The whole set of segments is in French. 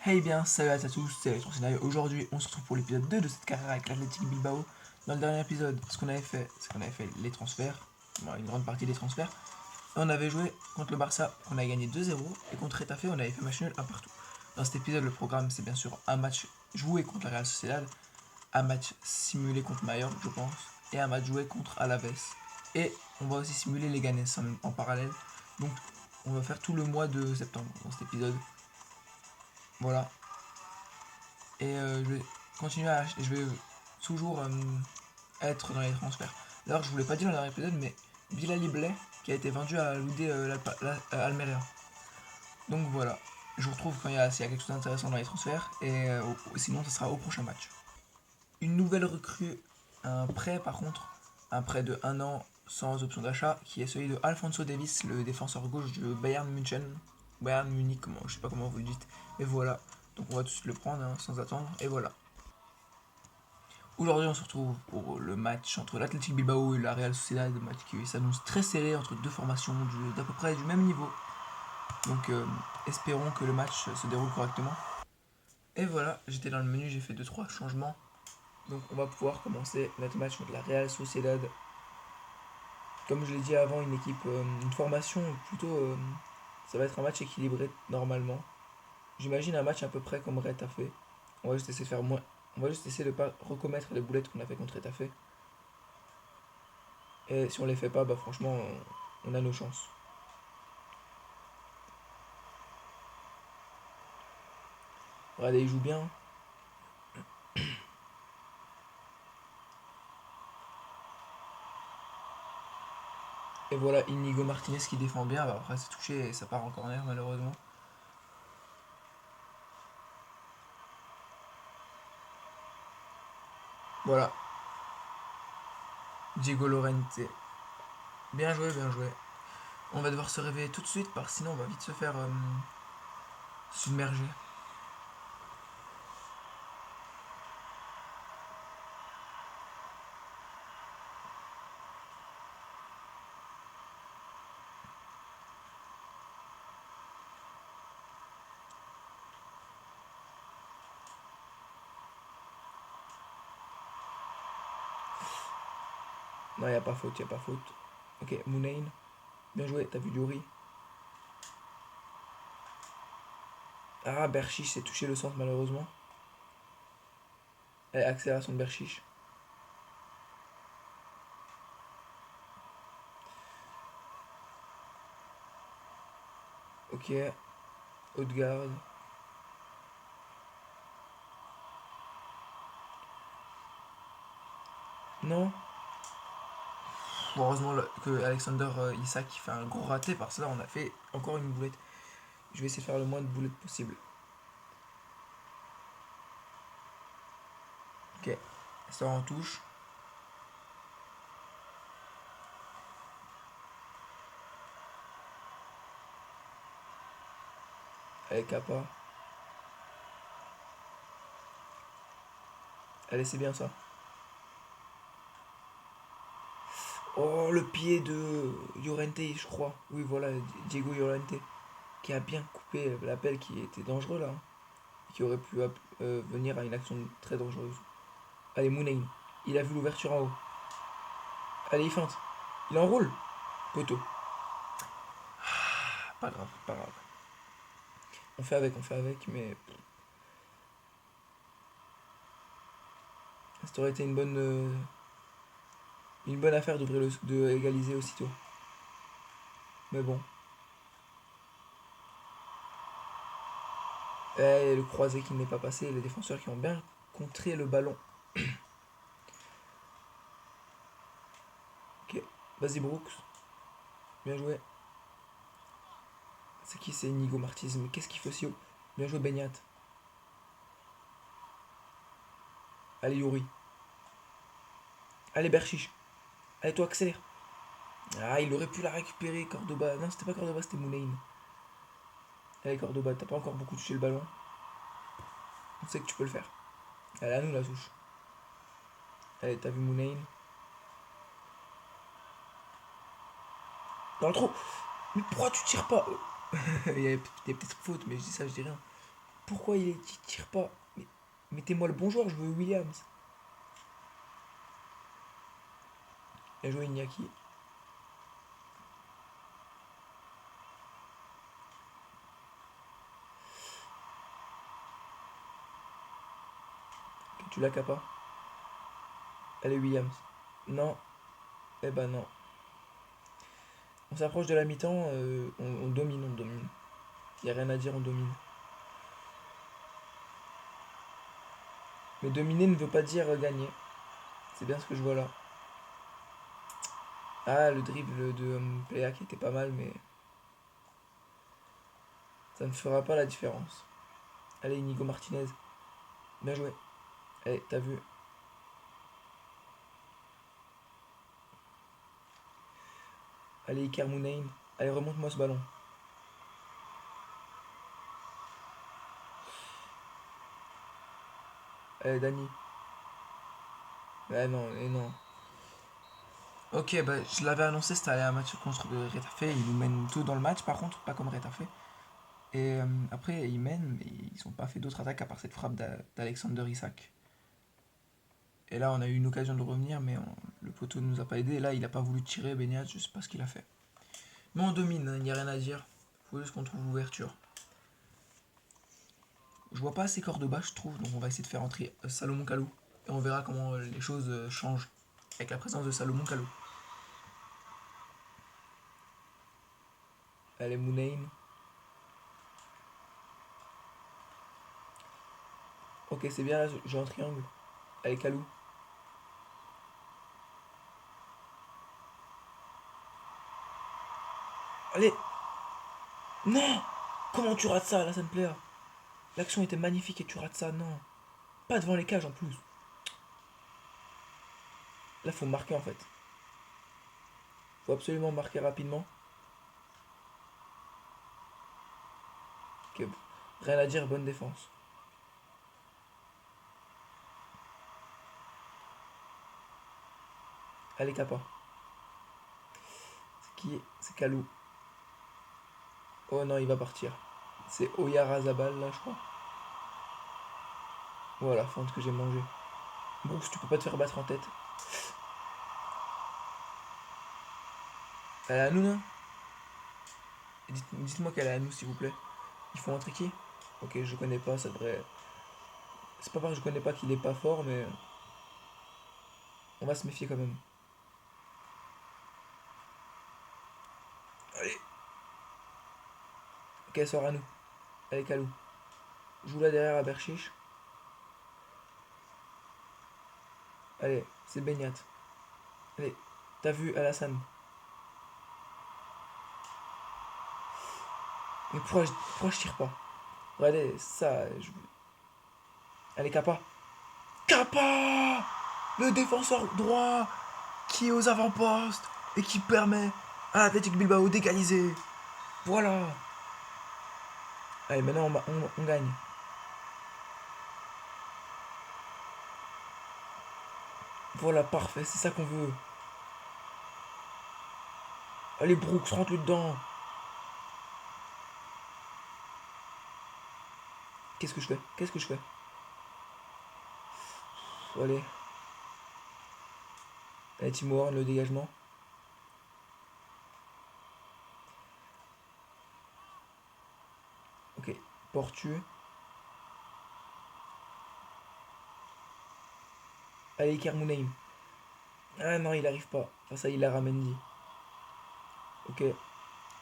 Hey bien, salut à tous, c'est ton scénario. Aujourd'hui, on se retrouve pour l'épisode 2 de cette carrière avec l'Athletic Bilbao. Dans le dernier épisode, ce qu'on avait fait, c'est qu'on avait fait les transferts, une grande partie des transferts. Et on avait joué contre le Barça, on a gagné 2-0, et contre Retafe, on avait fait match nul 1 partout. Dans cet épisode, le programme, c'est bien sûr un match joué contre la Real Sociedad, un match simulé contre Mallorca, je pense, et un match joué contre Alaves. Et on va aussi simuler les Ganes en parallèle. Donc, on va faire tout le mois de septembre dans cet épisode. Voilà. Et je vais continuer à acheter, je vais toujours être dans les transferts. D'ailleurs, je vous l'ai pas dit dans le dernier épisode, mais Bilal Iblay qui a été vendu à l'Oudé Almeria. Donc voilà, je vous retrouve quand s'il y a quelque chose d'intéressant dans les transferts, et sinon, ça sera au prochain match. Une nouvelle recrue, un prêt par contre, un prêt de 1 an sans option d'achat, qui est celui de Alphonso Davies, le défenseur gauche de Bayern München. Bayern Munich, je sais pas comment vous le dites, mais voilà. Donc on va tout de suite le prendre sans attendre, et voilà. Aujourd'hui, on se retrouve pour le match entre l'Athletic Bilbao et la Real Sociedad, match qui s'annonce très serré entre deux formations d'à peu près du même niveau. Donc, espérons que le match se déroule correctement. Et voilà, j'étais dans le menu, j'ai fait 2-3 changements. Donc, on va pouvoir commencer notre match contre la Real Sociedad. Comme je l'ai dit avant, une équipe, une formation plutôt. Ça va être un match équilibré normalement. J'imagine un match à peu près comme Red a fait. On va juste essayer de faire moins. On va juste essayer de ne pas recommettre les boulettes qu'on a fait contre Retafe. Et si on les fait pas, bah franchement, on a nos chances. Regardez, il joue bien. Et voilà, Inigo Martinez qui défend bien. Bah après, c'est touché et ça part en corner, malheureusement. Voilà, Diego Lorente. Bien joué, bien joué. On va devoir se réveiller tout de suite, parce que sinon, on va vite se faire submerger. Non, y a pas faute, y a pas faute. Ok, Mounain. Bien joué, t'as vu Yuri. Ah, Berchiche s'est touché le centre, malheureusement. Allez, accélération de Berchiche. Ok, haute garde. Non. Heureusement que Alexander Isak fait un gros raté, parce que là, on a fait encore une boulette. Je vais essayer de faire le moins de boulettes possible. Ok, ça en touche. Allez, Kappa. Allez, c'est bien ça. Oh, le pied de Llorente, je crois. Oui, voilà, Diego Llorente, qui a bien coupé l'appel qui était dangereux là. Qui aurait pu venir à une action très dangereuse. Allez, Mounain. Il a vu l'ouverture en haut. Allez, il feinte. Il enroule. Poteau. Pas grave, pas grave. On fait avec, mais ça aurait été une bonne affaire de égaliser aussitôt. Mais bon. Et le croisé qui n'est pas passé, les défenseurs qui ont bien contré le ballon. Ok, vas-y Brooks. Bien joué. C'est qui, c'est Inigo Martinez? Mais qu'est-ce qu'il fait aussi haut? Bien joué Benyat. Allez Yuri. Allez Berchiche. Allez toi accélère. Ah, il aurait pu la récupérer Cordoba. Non, c'était pas Cordoba, c'était Mounain. Allez Cordoba, t'as pas encore beaucoup touché le ballon. On sait que tu peux le faire. Allez, à nous la touche. Allez, t'as vu Mounain. Dans le trou. Mais pourquoi tu tires pas? Il y a peut-être faute, mais je dis ça, je dis rien. Pourquoi il tire pas? Mais mettez-moi le bon joueur, je veux Williams. Il a joué Iñaki. Tu l'as pas. Allez, Williams. Non. Eh ben non. On s'approche de la mi-temps, on domine, on domine. Il n'y a rien à dire, on domine. Mais dominer ne veut pas dire gagner. C'est bien ce que je vois là. Ah, le dribble de Plea qui était pas mal, mais ça ne fera pas la différence. Allez, Inigo Martinez. Bien joué. Allez, t'as vu. Allez, Iker Mounaim. Allez, remonte-moi ce ballon. Allez, Dani. Ah non, et non. Ok, bah je l'avais annoncé, c'était un match contre le Retafe. Ils nous mènent tout dans le match, par contre, pas comme Retafe. Et après, ils mènent, mais ils n'ont pas fait d'autres attaques à part cette frappe d'Alexander Isak. Et là, on a eu une occasion de revenir, mais le poteau ne nous a pas aidé. Et là, il n'a pas voulu tirer, Benyat, je sais pas ce qu'il a fait. Mais on domine, il n'y a rien à dire. Faut juste qu'on trouve l'ouverture. Je vois pas assez Cordoba, je trouve, donc on va essayer de faire entrer Salomon Kalou. Et on verra comment les choses changent avec la présence de Salomon Kalou. Allez, Mounaim. Ok, c'est bien là, j'ai un triangle. Allez, Kalou. Allez. Non. Comment tu rates ça, Alassane Plea? L'action était magnifique et tu rates ça, non. Pas devant les cages en plus. Là, faut marquer en fait. Faut absolument marquer rapidement. Ok, rien à dire, bonne défense. Allez, Kappa. C'est qui? C'est Kalou. Oh non, il va partir. C'est Oyarzabal là, je crois. Voilà, feinte que j'ai mangé. Brooks, tu peux pas te faire battre en tête. Elle est à nous, non? Dites-moi qu'elle est à nous, s'il vous plaît. Il faut entrer qui? Ok, je connais pas, ça devrait. C'est pas parce que je connais pas qu'il est pas fort, mais on va se méfier quand même. Allez. Ok, elle sort à nous. Allez, Kalou. Joue là derrière à Berchiche. Allez, c'est Benyat. Allez, t'as vu Alassane. Mais pourquoi je tire pas? Allez, ça. Allez, Kappa. Kappa! Le défenseur droit qui est aux avant-postes et qui permet à l'Athletic Bilbao d'égaliser. Voilà. Allez, maintenant on gagne. Voilà, parfait, c'est ça qu'on veut. Allez, Brooks, rentre-le dedans. Qu'est-ce que je fais? Qu'est-ce que je fais? Allez. Allez, Timo Horn, le dégagement. Ok, Portu. Allez, Iker Mounaim. Ah non, il arrive pas. Enfin, ça, il la ramène dit. Ok.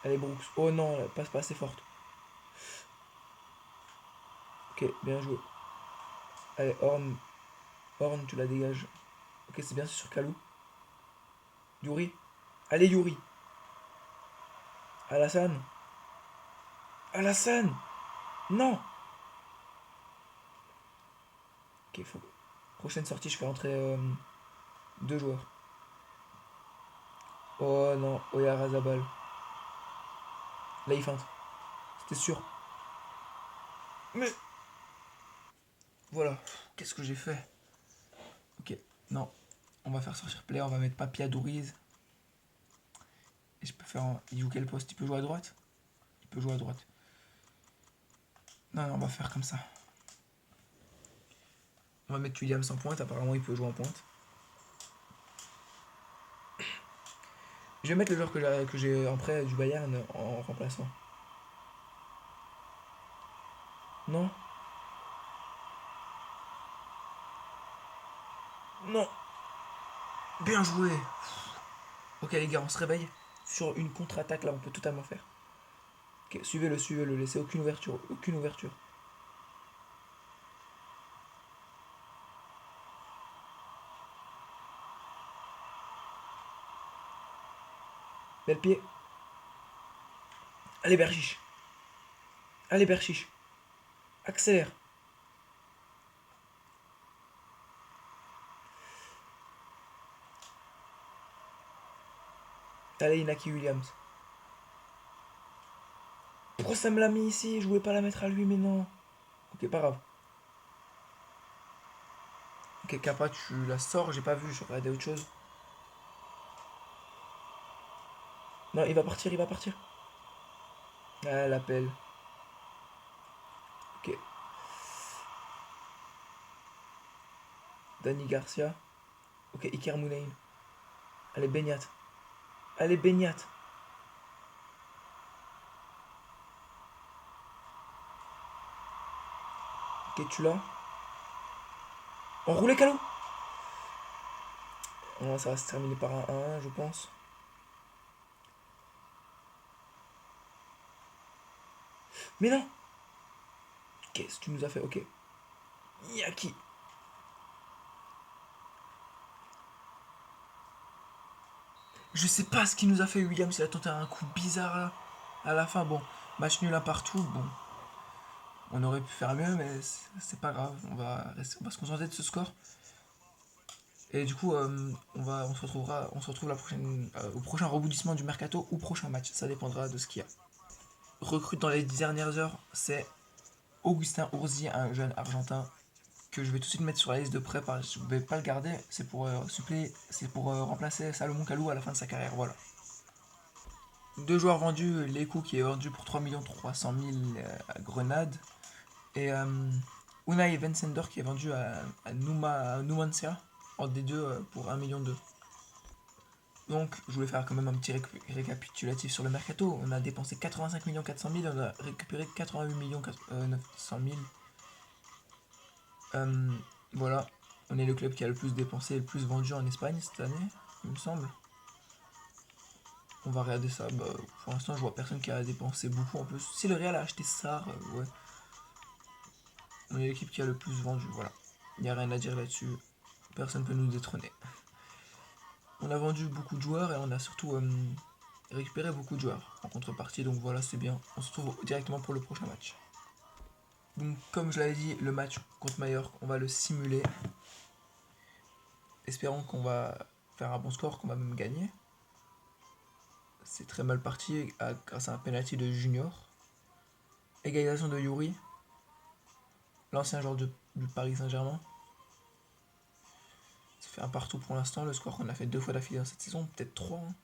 Allez, Brooks. Oh non, la passe pas assez forte. Ok, bien joué. Allez, Horn. Horn, tu la dégages. Ok, c'est bien, c'est sur Kalou. Yuri. Allez, Yuri. Alassane. Alassane. Non. Ok, faut. Prochaine sortie, je fais rentrer deux joueurs. Oh non, Oyarzabal. Là, il feinte. C'était sûr. Mais voilà. Qu'est-ce que j'ai fait? Ok, non. On va faire sortir player, on va mettre Papia Douriz. Et je peux faire. Il joue quel poste? Il peut jouer à droite? Il peut jouer à droite. Non, non, on va faire comme ça. On va mettre Williams en pointe. Apparemment, il peut jouer en pointe. Je vais mettre le joueur que j'ai en prêt du Bayern en remplaçant. Non. Non. Bien joué. Ok les gars, on se réveille. Sur une contre-attaque, là, on peut totalement faire. Ok, suivez-le, laissez aucune ouverture, aucune ouverture. Bel pied. Allez Berchiche. Allez Berchiche. Accélère. Allez Inaki Williams. Pourquoi ça me l'a mis ici? Je voulais pas la mettre à lui, mais non. Ok, pas grave. Ok, Kappa, tu la sors, j'ai pas vu, je regardais autre chose. Non, il va partir, il va partir. Ah, l'appel. Ok. Dani Garcia. Ok, Iker Mounain. Allez, Beignat. Allez, Beignat. Ok, tu l'as. Enroulé, Calou. Oh, ça va se terminer par un 1, je pense. Mais non. Qu'est-ce que tu nous as fait? Ok. Yaki. Je sais pas ce qu'il nous a fait, Williams. Il a tenté un coup bizarre là. À la fin, bon. Match nul à partout. Bon. On aurait pu faire mieux, mais c'est pas grave. On va se concentrer de ce score. Et du coup, on se retrouve au prochain rebondissement du mercato ou prochain match. Ça dépendra de ce qu'il y a. Recrute dans les 10 dernières heures, c'est Augustin Urzi, un jeune argentin que je vais tout de suite mettre sur la liste de prêt. Je ne vais pas le garder, c'est pour remplacer Salomon Kalou à la fin de sa carrière. Voilà. Deux joueurs vendus, Lekou qui est vendu pour 3 300 000 à Grenade et Unai Vincender qui est vendu à Numancia en D2 pour 1 million 2. Donc, je voulais faire quand même un petit récapitulatif sur le mercato. On a dépensé 85 400 000, on a récupéré 88 900 000. Voilà, on est le club qui a le plus dépensé et le plus vendu en Espagne cette année, il me semble. On va regarder ça. Bah, pour l'instant, je vois personne qui a dépensé beaucoup en plus. Si le Real a acheté Sarr, ouais. On est l'équipe qui a le plus vendu, voilà. Il n'y a rien à dire là-dessus. Personne ne peut nous détrôner. On a vendu beaucoup de joueurs et on a surtout récupéré beaucoup de joueurs en contrepartie. Donc voilà, c'est bien. On se retrouve directement pour le prochain match. Donc comme je l'avais dit, le match contre Mallorca, on va le simuler. Espérons qu'on va faire un bon score, qu'on va même gagner. C'est très mal parti grâce à un penalty de Junior. Égalisation de Yuri, l'ancien joueur du Paris Saint-Germain. Ça fait un partout pour l'instant. Le score qu'on a fait 2 fois d'affilée dans cette saison, peut-être 3. Hein.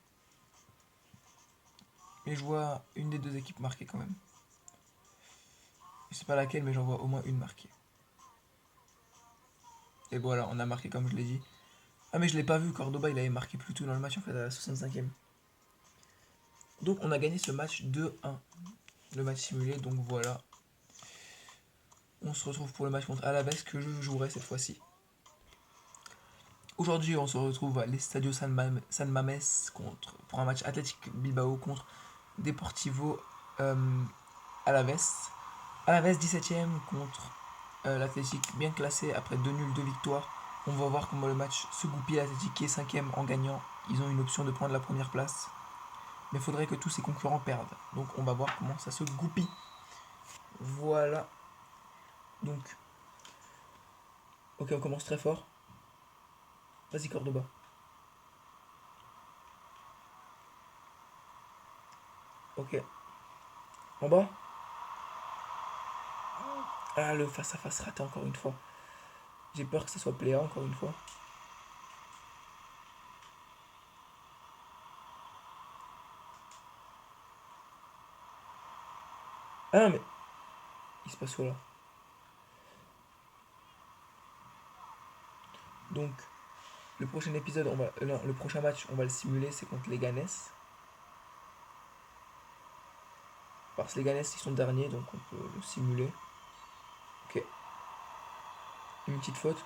Mais je vois une des deux équipes marquées quand même. Je sais pas laquelle, mais j'en vois au moins une marquée. Et voilà, on a marqué comme je l'ai dit. Ah mais je l'ai pas vu, Cordoba il avait marqué plus tôt dans le match en fait à la 65e. Donc on a gagné ce match 2-1. Le match simulé, donc voilà. On se retrouve pour le match contre Alaves que je jouerai cette fois-ci. Aujourd'hui, on se retrouve à l'Estadio San Mames pour un match Athletic Bilbao contre Deportivo Alaves. Alaves 17ème contre l'Athletic bien classé après 2 nuls, 2 victoires. On va voir comment le match se goupille. L'Athletic qui est 5ème en gagnant. Ils ont une option de prendre la première place. Mais il faudrait que tous ses concurrents perdent. Donc on va voir comment ça se goupille. Voilà. Donc. Ok, on commence très fort. Vas-y Cordoba. Ok. En bas. Ah, le face-à-face raté encore une fois. J'ai peur que ce soit Pléa encore une fois. Ah mais Il se passe quoi là? Donc, le prochain épisode, non, le prochain match, on va le simuler, c'est contre les Ganes. Parce que les Ganes, ils sont derniers, donc on peut le simuler. Ok. Une petite faute.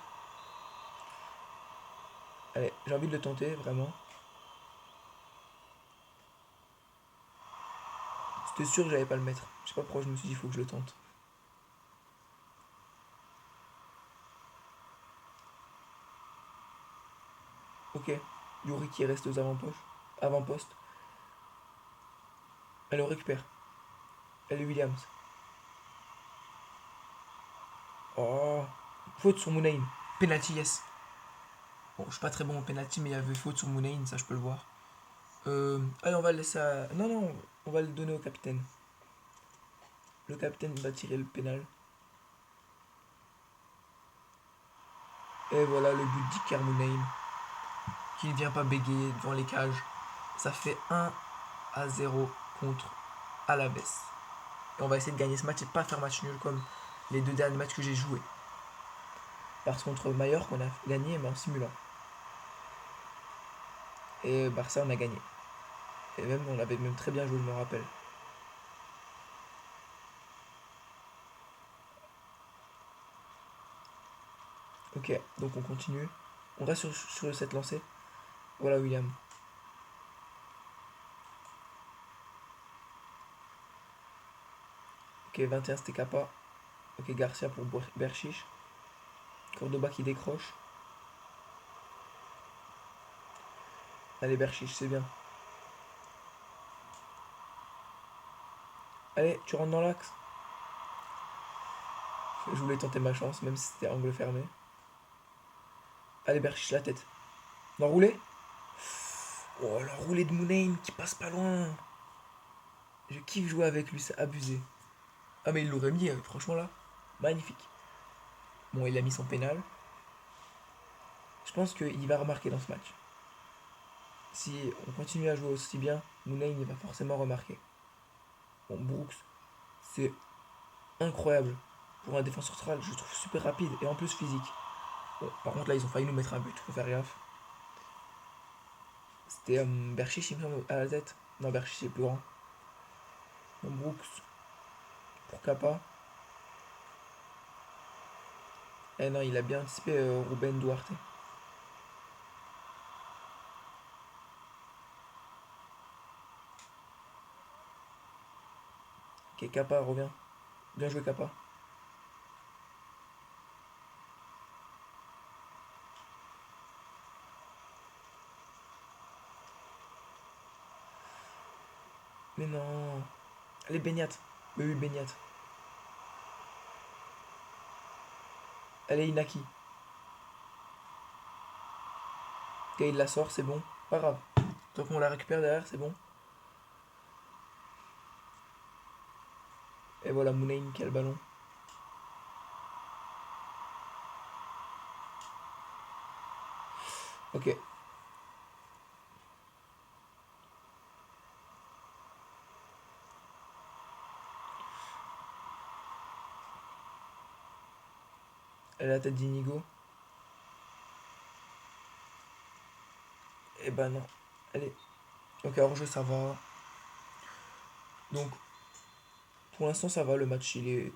Allez, j'ai envie de le tenter, vraiment. C'était sûr que j'allais pas le mettre. Je sais pas pourquoi je me suis dit, il faut que je le tente. Ok. Yuri qui reste aux avant-postes. Elle le récupère. Elle est Williams. Oh. Faute sur Mounaïm. Penalty, yes. Bon, je suis pas très bon au penalty, mais il y avait faute sur Mounaïm, ça je peux le voir. Allez, on va le laisser à... Non, non, on va le donner au capitaine. Le capitaine va tirer le pénal. Et voilà le but d'Iker Mounaïm. Qui ne vient pas bégayer devant les cages. Ça fait 1-0 contre Alaves. Et on va essayer de gagner ce match et pas faire match nul comme les 2 derniers matchs que j'ai joués. Parce contre Mallorca, on a gagné, mais en simulant. Et Barça, on a gagné. Et même, on avait même très bien joué, je me rappelle. Ok, donc on continue. On reste sur cette lancée. Voilà William. Ok, 21 c'était Kappa. Ok, Garcia pour Berchiche. Cordoba qui décroche. Allez, Berchiche, c'est bien. Allez, tu rentres dans l'axe. Je voulais tenter ma chance, même si c'était angle fermé. Allez, Berchiche, la tête. L'enroulé. Oh, l'enroulé de Mounaim qui passe pas loin. Je kiffe jouer avec lui, c'est abusé. Ah, mais il l'aurait mis, franchement là. Magnifique. Bon, il a mis son pénal. Je pense qu'il va remarquer dans ce match. Si on continue à jouer aussi bien, Mounaim il va forcément remarquer. Bon, Brooks, c'est incroyable. Pour un défenseur central, je le trouve super rapide et en plus physique. Bon, par contre, là, ils ont failli nous mettre un but, faut faire gaffe. C'était Berchiche, il me semble, à la tête. Non, Berchiche, c'est plus grand. Bon, Brooks, pour Kappa. Eh non, il a bien anticipé Ruben Duarte. Ok, Kappa revient. Bien joué, Kappa. Mais non. Allez, Beignat. Mais oui, Beignat. Allez, Inaki. Ok, il la sort, c'est bon. Pas grave. Tant qu'on la récupère derrière, c'est bon. Et voilà, Mounaim qui a le ballon. Ok. Elle a la tête d'Inigo. Et bah non. Allez. Ok, hors jeu, ça va. Donc, pour l'instant, ça va. Le match, il est.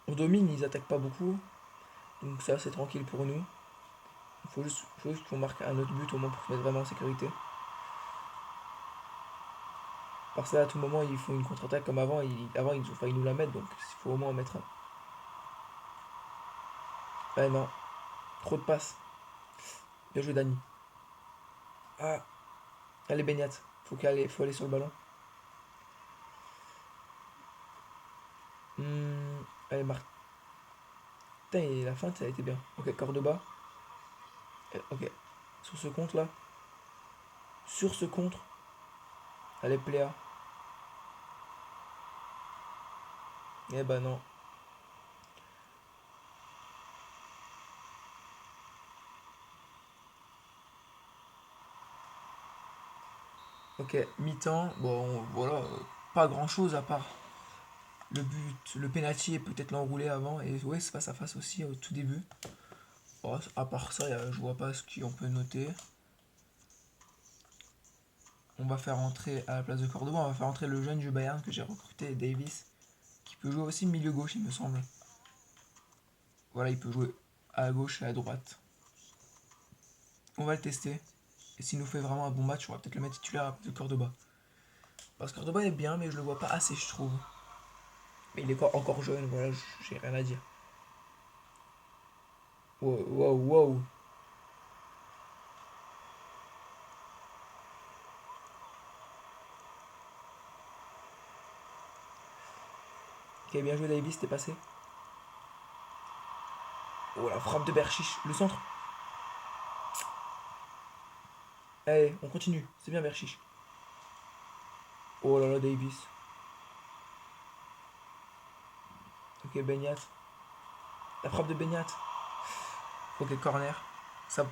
On domine, ils attaquent pas beaucoup. Donc, ça, c'est tranquille pour nous. Il faut juste qu'on marque un autre but au moins pour se mettre vraiment en sécurité. Parce que là, à tout moment, ils font une contre-attaque comme avant. Avant, ils ont failli nous la mettre. Donc, il faut au moins en mettre un. Ah non. Trop de passes. Bien joué, Dani. Ah. Allez, Beignat. Faut aller sur le ballon. Allez, Martin. Et la fin, ça a été bien. Ok, Cordoba. Ok. Sur ce compte là. Sur ce contre. Allez, Pléa. Eh bah non. Ok, mi-temps. Bon, voilà. Pas grand chose à part Le but, le penalty est peut-être l'enroulé avant. Et ouais, c'est face à face aussi au tout début. Bon, à part ça, je vois pas ce qu'on peut noter. On va faire entrer à la place de Cordoba, on va faire entrer le jeune du Bayern que j'ai recruté, Davis, qui peut jouer aussi milieu gauche, il me semble. Voilà, il peut jouer à gauche et à droite. On va le tester. Et s'il nous fait vraiment un bon match, on va peut-être le mettre titulaire à la place de Cordoba. Parce que Cordoba est bien, mais je le vois pas assez, je trouve. Mais il est encore jeune, voilà, j'ai rien à dire. Wow, wow, wow. Ok, bien joué Davis, t'es passé. Oh, la frappe de Berchiche, le centre. Allez, on continue, c'est bien Berchiche. Oh là là, Davis. Ok, Benyat. La frappe de Benyat. Ok, corner. Ça,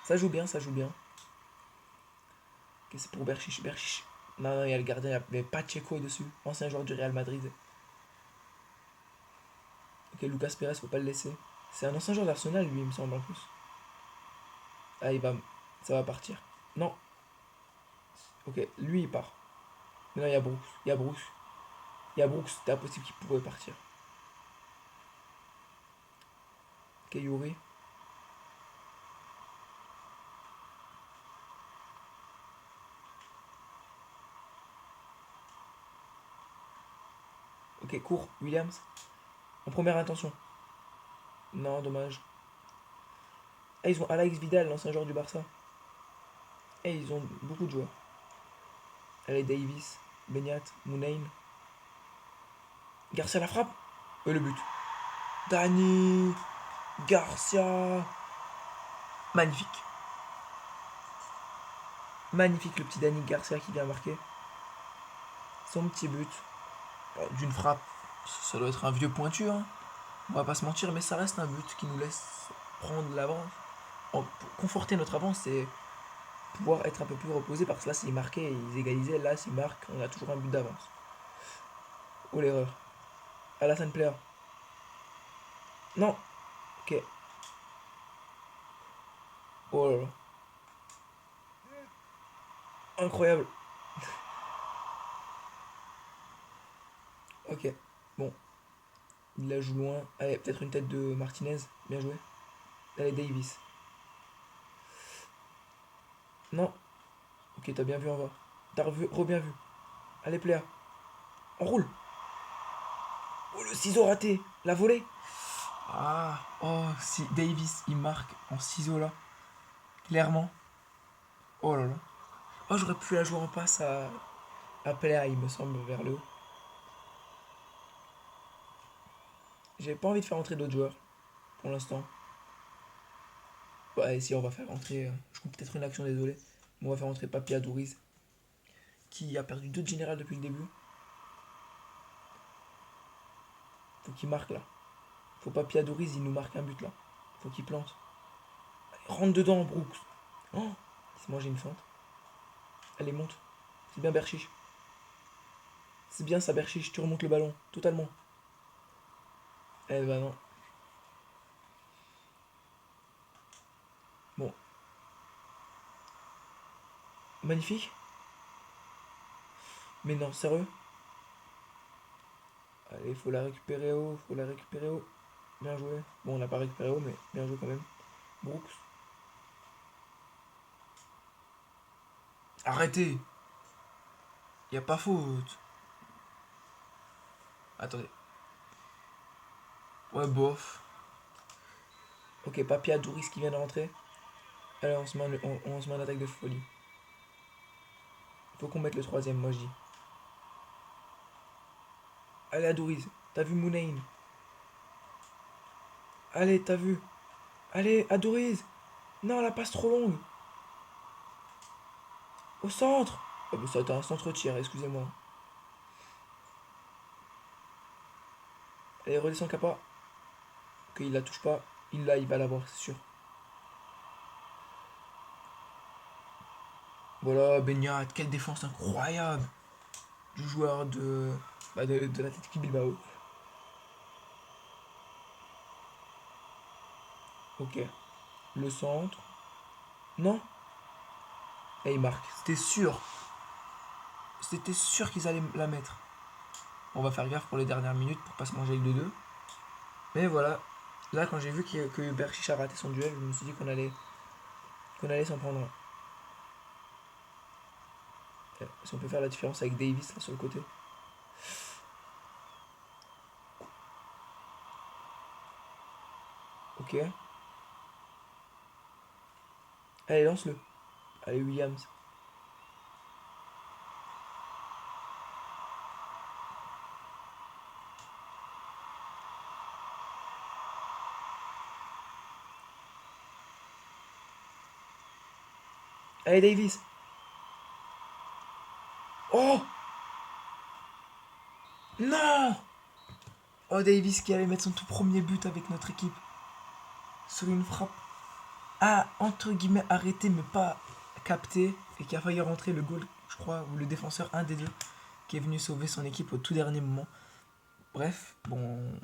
ça joue bien, ça joue bien. Ok, c'est pour Berchiche. Berchiche. Non, non, il y a le gardien, il y avait Pacheco dessus. Ancien joueur du Real Madrid. Ok, Lucas Perez, faut pas le laisser. C'est un ancien joueur d'Arsenal, lui, il me semble en plus. Ah, il va. Ça va partir. Non. Ok, lui, il part. Mais non, il y a Brooks. Il y a Brooks. Il y a Brooks, c'était impossible qu'il pouvait partir. Ok, Yuri. Ok, court. Williams. En première intention. Non, dommage. Ah, ils ont Alex Vidal, l'ancien joueur du Barça. Et ils ont beaucoup de joueurs. Allez, Davis, Benyat, Mounain. Garcia la frappe. Et le but. Dani Garcia. Magnifique. Magnifique le petit Dani Garcia qui vient marquer. Son petit but. D'une frappe. Ça doit être un vieux pointu, hein. On va pas se mentir, mais ça reste un but qui nous laisse prendre l'avance. Pour conforter notre avance et pouvoir être un peu plus reposé parce que là, s'ils marquaient, ils égalisaient. Là, s'ils marquent, on a toujours un but d'avance. Oh l'erreur. Alassane Player. Non. Ok. Oh là là. Incroyable. Ok. Bon. Il la joue loin. Allez, peut-être une tête de Martinez. Bien joué. Allez, Davis. Non. Ok, t'as bien vu en bas. T'as re-bien vu. Allez, Player. On roule. Oh, le ciseau raté. La volée. Ah. Oh, si Davis, il marque en ciseau là. Clairement. Oh là là. Oh, j'aurais pu la jouer en passe à Player, il me semble, vers le haut. J'ai pas envie de faire entrer d'autres joueurs pour l'instant. Ouais, si on va faire entrer. Je coupe peut-être une action, désolé. Mais on va faire entrer Papia Douriz, qui a perdu 2 de général depuis le début. Faut qu'il marque là. Faut pas Piadouriz, il nous marque un but là. Faut qu'il plante. Allez, rentre dedans, Brooks. Oh, il s'est mangé une feinte. Allez, monte. C'est bien Berchiche. C'est bien ça, Berchiche. Tu remontes le ballon. Totalement. Eh ben non. Bon. Magnifique. Mais non, sérieux. Allez, faut la récupérer haut. Faut la récupérer haut. Bien joué. Bon, on l'a pas récupéré haut, mais bien joué quand même. Brooks. Arrêtez. Y a pas faute. Attendez. Ouais, bof. Ok, Papia Douris qui vient de rentrer. Allez, on se met en attaque de folie. Faut qu'on mette le troisième, moi je dis. Allez, Adouris. T'as vu Mounain. Allez, t'as vu. Allez, Adouris. Non, la passe trop longue. Au centre. Oh, bah, ça a été un centre-tir, excusez-moi. Allez, redescend Kappa. Ok, il la touche pas. Il va l'avoir, c'est sûr. Voilà, Benyat, quelle défense incroyable du joueur de Bah, de l'Athletic Bilbao. Ok. Le centre. Non. Et il marque. C'était sûr. C'était sûr qu'ils allaient la mettre. On va faire gaffe pour les dernières minutes pour pas se manger le 2-2. Mais voilà. Là, quand j'ai vu que Berchiche a raté son duel, je me suis dit qu'on allait s'en prendre un. Si on peut faire la différence avec Davis là sur le côté. Ok. Allez, lance-le. Allez, Williams. Allez, Davis. Oh non. Oh, Davis qui allait mettre son tout premier but avec notre équipe. Sur une frappe. Ah, entre guillemets, arrêté mais pas capté. Et qui a failli rentrer le goal, je crois, ou le défenseur, un des deux, qui est venu sauver son équipe au tout dernier moment. Bref, bon.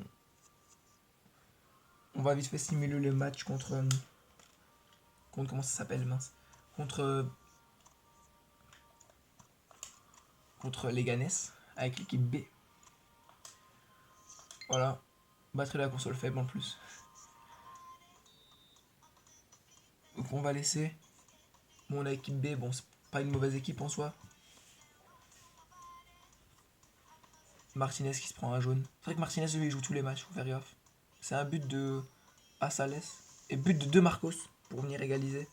On va vite fait simuler le match contre comment ça s'appelle, mince. Contre. Contre Leganés, avec l'équipe B. Voilà. Batterie de la console faible en plus. Donc on va laisser. Bon, la équipe B, bon, c'est pas une mauvaise équipe en soi. Martinez qui se prend un jaune. C'est vrai que Martinez, lui, il joue tous les matchs, faut faire gaffe. C'est un but de Asales et but de Marcos pour venir égaliser.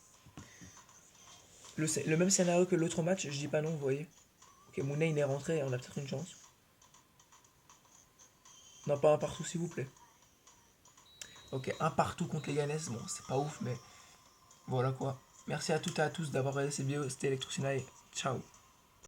Le même scénario que l'autre match, je dis pas non, vous voyez. Ok, Mounay il est rentré, on a peut-être une chance. Non, pas un partout, s'il vous plaît. Ok, un partout contre les Ganes, bon, c'est pas ouf, mais voilà quoi. Merci à toutes et à tous d'avoir regardé cette vidéo, c'était Electrocinae. Ciao.